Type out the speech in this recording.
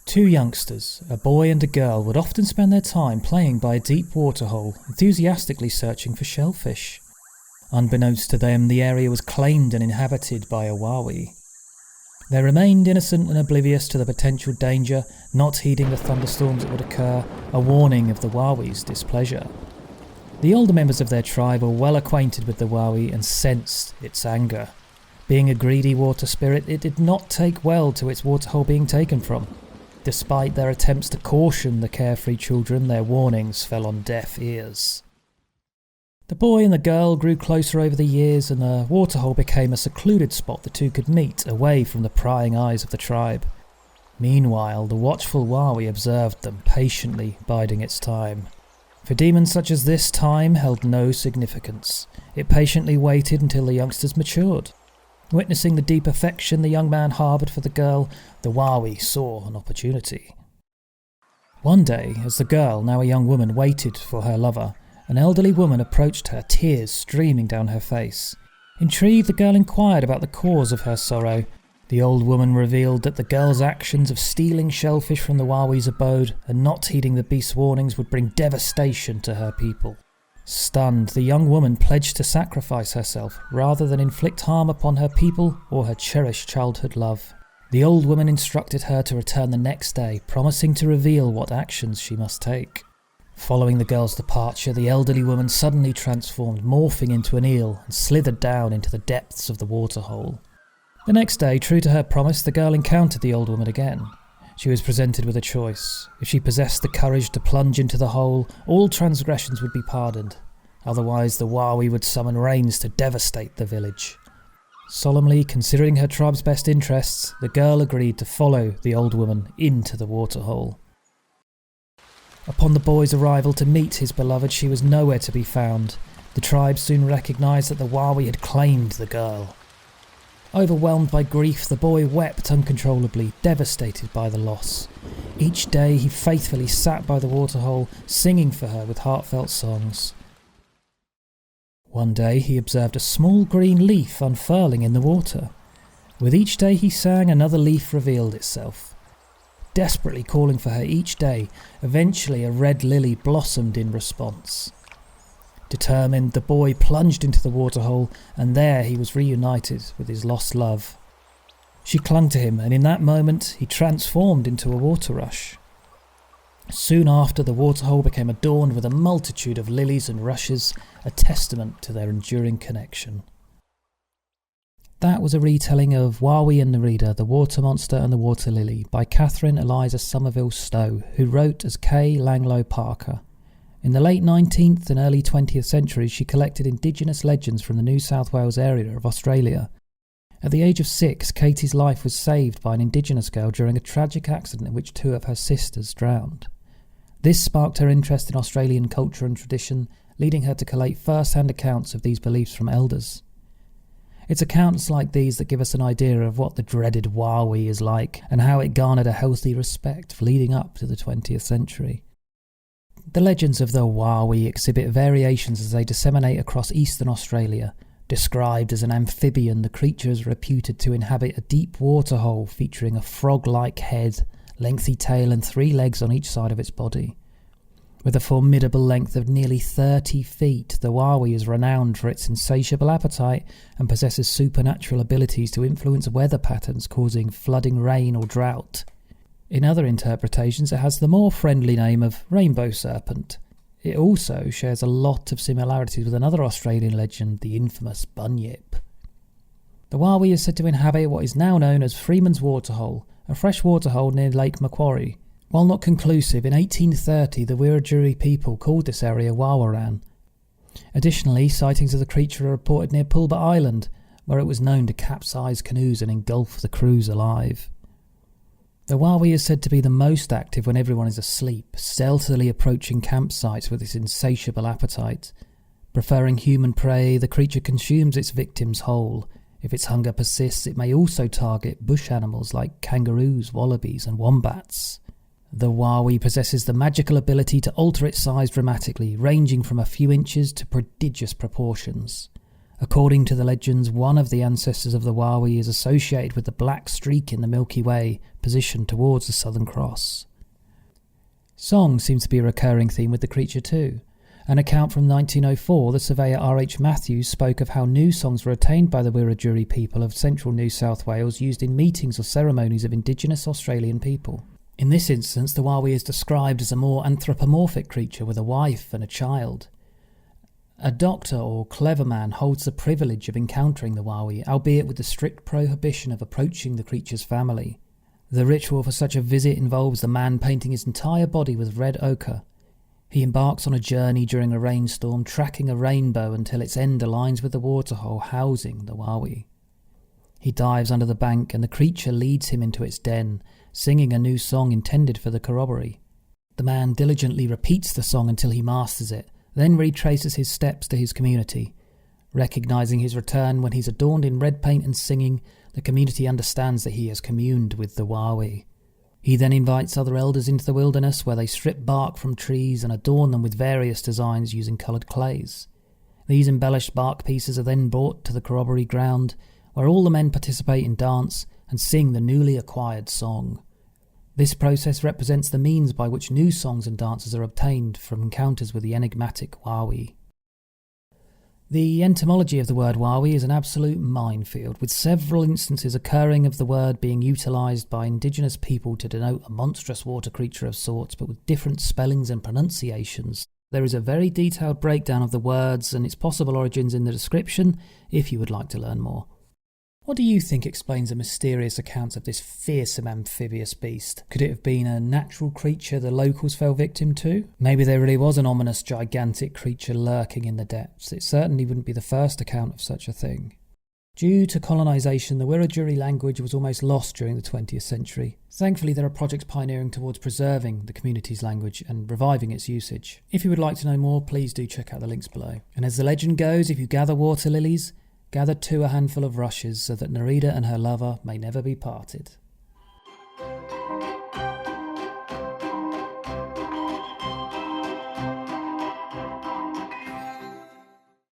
Two youngsters, a boy and a girl, would often spend their time playing by a deep waterhole, enthusiastically searching for shellfish. Unbeknownst to them, the area was claimed and inhabited by a Wahwee. They remained innocent and oblivious to the potential danger, not heeding the thunderstorms that would occur, a warning of the Wahwee's displeasure. The older members of their tribe were well acquainted with the Wahwee and sensed its anger. Being a greedy water spirit, it did not take well to its waterhole being taken from. Despite their attempts to caution the carefree children, their warnings fell on deaf ears. The boy and the girl grew closer over the years, and the waterhole became a secluded spot the two could meet, away from the prying eyes of the tribe. Meanwhile, the watchful Wahwee observed them, patiently biding its time. For demons such as this, time held no significance. It patiently waited until the youngsters matured. Witnessing the deep affection the young man harboured for the girl, the Wahwee saw an opportunity. One day, as the girl, now a young woman, waited for her lover, an elderly woman approached her, tears streaming down her face. Intrigued, the girl inquired about the cause of her sorrow. The old woman revealed that the girl's actions of stealing shellfish from the Wahwee's abode and not heeding the beast's warnings would bring devastation to her people. Stunned, the young woman pledged to sacrifice herself rather than inflict harm upon her people or her cherished childhood love. The old woman instructed her to return the next day, promising to reveal what actions she must take. Following the girl's departure, the elderly woman suddenly transformed, morphing into an eel, and slithered down into the depths of the waterhole. The next day, true to her promise, the girl encountered the old woman again. She was presented with a choice. If she possessed the courage to plunge into the hole, all transgressions would be pardoned. Otherwise, the Wahwee would summon rains to devastate the village. Solemnly considering her tribe's best interests, the girl agreed to follow the old woman into the waterhole. Upon the boy's arrival to meet his beloved, she was nowhere to be found. The tribe soon recognised that the Wahwee had claimed the girl. Overwhelmed by grief, the boy wept uncontrollably, devastated by the loss. Each day he faithfully sat by the waterhole, singing for her with heartfelt songs. One day he observed a small green leaf unfurling in the water. With each day he sang, another leaf revealed itself. Desperately calling for her each day, eventually a red lily blossomed in response. Determined, the boy plunged into the waterhole, and there he was reunited with his lost love. She clung to him, and in that moment he transformed into a water rush. Soon after, the waterhole became adorned with a multitude of lilies and rushes, a testament to their enduring connection. That was a retelling of Wahwee and Nerida, The Water Monster and the Water Lily by Catherine Eliza Somerville Stowe, who wrote as Kay Langloh Parker. In the late 19th and early 20th centuries, she collected indigenous legends from the New South Wales area of Australia. At the age of 6, Katie's life was saved by an indigenous girl during a tragic accident in which 2 of her sisters drowned. This sparked her interest in Australian culture and tradition, leading her to collate first-hand accounts of these beliefs from elders. It's accounts like these that give us an idea of what the dreaded Wahwee is like and how it garnered a healthy respect leading up to the 20th century. The legends of the Wahwee exhibit variations as they disseminate across eastern Australia. Described as an amphibian, the creature is reputed to inhabit a deep waterhole featuring a frog-like head, lengthy tail and 3 legs on each side of its body. With a formidable length of nearly 30 feet, the Wahwee is renowned for its insatiable appetite and possesses supernatural abilities to influence weather patterns, causing flooding, rain or drought. In other interpretations, it has the more friendly name of rainbow serpent. It also shares a lot of similarities with another Australian legend, the infamous bunyip. The Wahwee is said to inhabit what is now known as Freeman's Waterhole, a fresh waterhole near Lake Macquarie. While not conclusive, in 1830 the Wiradjuri people called this area Wawaran. Additionally, sightings of the creature are reported near Pulbur Island, where it was known to capsize canoes and engulf the crews alive. The Wahwee is said to be the most active when everyone is asleep, stealthily approaching campsites with its insatiable appetite. Preferring human prey, the creature consumes its victims whole. If its hunger persists, it may also target bush animals like kangaroos, wallabies and wombats. The Wahwee possesses the magical ability to alter its size dramatically, ranging from a few inches to prodigious proportions. According to the legends, one of the ancestors of the Wahwee is associated with the black streak in the Milky Way positioned towards the Southern Cross. Song seems to be a recurring theme with the creature too. An account from 1904, the surveyor R.H. Matthews spoke of how new songs were attained by the Wiradjuri people of central New South Wales used in meetings or ceremonies of Indigenous Australian people. In this instance, the Wahwee is described as a more anthropomorphic creature with a wife and a child. A doctor or clever man holds the privilege of encountering the Wahwee, albeit with the strict prohibition of approaching the creature's family. The ritual for such a visit involves the man painting his entire body with red ochre. He embarks on a journey during a rainstorm, tracking a rainbow until its end aligns with the waterhole housing the Wahwee. He dives under the bank and the creature leads him into its den, singing a new song intended for the corroboree. The man diligently repeats the song until he masters it, then retraces his steps to his community. Recognizing his return when he's adorned in red paint and singing, the community understands that he has communed with the Wahwee. He then invites other elders into the wilderness where they strip bark from trees and adorn them with various designs using coloured clays. These embellished bark pieces are then brought to the corroboree ground, where all the men participate in dance and sing the newly acquired song. This process represents the means by which new songs and dances are obtained from encounters with the enigmatic Wahwee. The etymology of the word Wahwee is an absolute minefield, with several instances occurring of the word being utilised by indigenous people to denote a monstrous water creature of sorts, but with different spellings and pronunciations. There is a very detailed breakdown of the words and its possible origins in the description, if you would like to learn more. What do you think explains the mysterious accounts of this fearsome amphibious beast? Could it have been a natural creature the locals fell victim to? Maybe there really was an ominous, gigantic creature lurking in the depths. It certainly wouldn't be the first account of such a thing. Due to colonisation, the Wiradjuri language was almost lost during the 20th century. Thankfully, there are projects pioneering towards preserving the community's language and reviving its usage. If you would like to know more, please do check out the links below. And as the legend goes, if you gather water lilies, gather too a handful of rushes so that Nerida and her lover may never be parted.